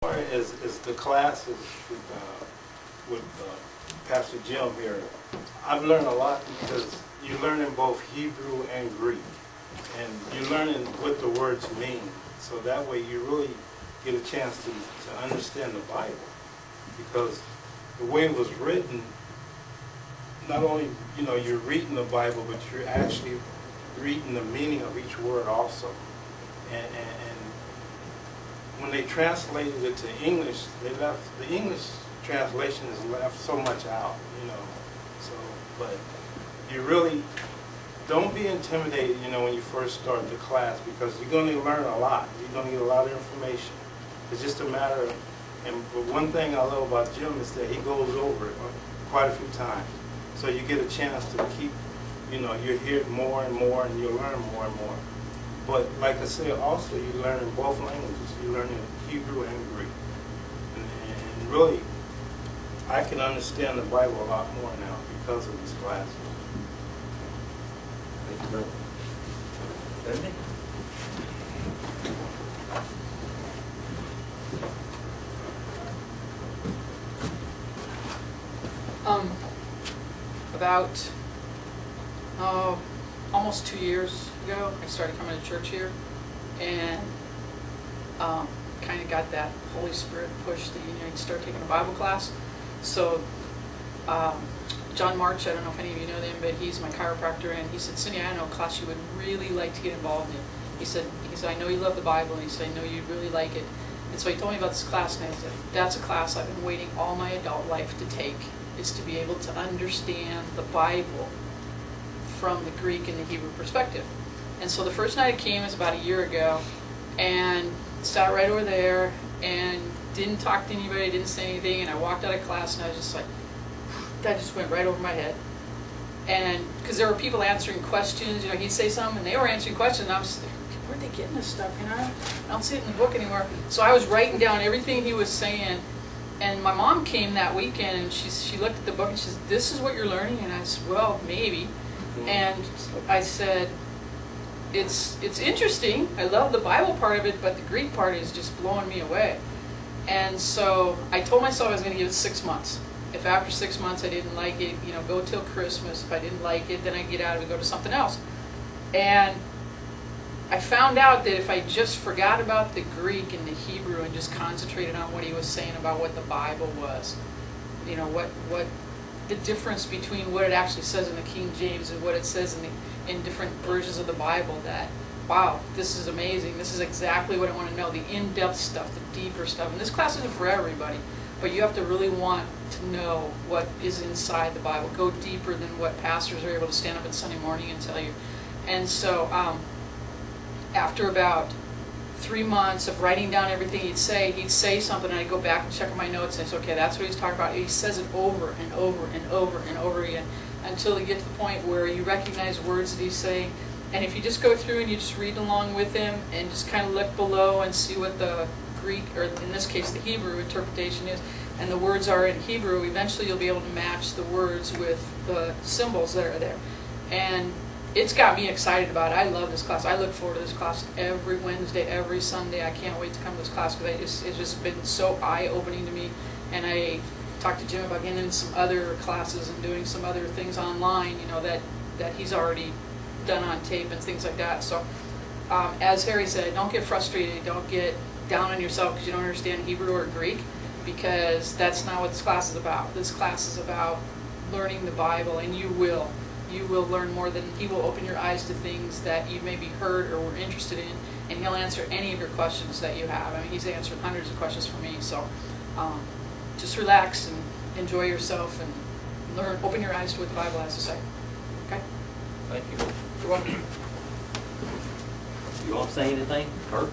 As the classes with Pastor Jim here, I've learned a lot because you're learning both Hebrew and Greek, and you're learning what the words mean. So that way you really get a chance to understand the Bible, because the way it was written, not only you're reading the Bible, but you're actually reading the meaning of each word also. And when they translated it to English, the English translation has left so much out, So, but you really don't be intimidated, when you first start the class, because you're going to learn a lot. You're going to get a lot of information. It's just a matter of, and one thing I love about Jim is that he goes over it quite a few times. So you get a chance to keep, you hear more and more, and you learn more and more. But like I said, also you learn in both languages. You learn in Hebrew and Greek. And really, I can understand the Bible a lot more now because of these classes. Thank you, brother. Andy? About almost 2 years ago, I started coming to church here, and kind of got that Holy Spirit push that you need to start taking a Bible class. So John March, I don't know if any of you know him, but he's my chiropractor, and he said, "Cindy, I know a class you would really like to get involved in." He said, "I know you love the Bible," and he said, "I know you'd really like it." And so he told me about this class, and I said, "That's a class I've been waiting all my adult life to take, is to be able to understand the Bible from the Greek and the Hebrew perspective." And so the first night I came was about a year ago, and sat right over there and didn't talk to anybody, didn't say anything, and I walked out of class and I was just like, that just went right over my head. And because there were people answering questions, he'd say something and they were answering questions, and I was like, where'd they getting this stuff? I don't see it in the book anymore. So I was writing down everything he was saying. And my mom came that weekend, and she looked at the book and she said, "This is what you're learning?" And I said, "Well, maybe." And I said, it's interesting. I love the Bible part of it, but the Greek part is just blowing me away. And so I told myself I was going to give it 6 months. If after 6 months I didn't like it, go till Christmas. If I didn't like it, then I'd get out of it and go to something else. And I found out that if I just forgot about the Greek and the Hebrew and just concentrated on what he was saying about what the Bible was, what the difference between what it actually says in the King James and what it says in different versions of the Bible, that, wow, this is amazing. This is exactly what I want to know, the in-depth stuff, the deeper stuff. And this class isn't for everybody, but you have to really want to know what is inside the Bible. Go deeper than what pastors are able to stand up on Sunday morning and tell you. And so after about 3 months of writing down everything he'd say something, and I'd go back and check my notes, and I said, okay, that's what he's talking about. He says it over and over and over and over again until you get to the point where you recognize words that he's saying. And if you just go through and you just read along with him and just kind of look below and see what the Greek, or in this case the Hebrew interpretation is, and the words are in Hebrew, eventually you'll be able to match the words with the symbols that are there. And it's got me excited about it. I love this class. I look forward to this class every Wednesday, every Sunday. I can't wait to come to this class because it's just been so eye-opening to me. And I talked to Jim about getting into some other classes and doing some other things online, that he's already done on tape and things like that. So as Harry said, don't get frustrated. Don't get down on yourself because you don't understand Hebrew or Greek, because that's not what this class is about. This class is about learning the Bible, and you will learn more than he will open your eyes to things that you maybe heard or were interested in, and he'll answer any of your questions that you have. I mean, he's answered hundreds of questions for me. So just relax and enjoy yourself and learn. Open your eyes to what the Bible has to say. Okay? Thank you. You're welcome. You want to say anything, Kurt?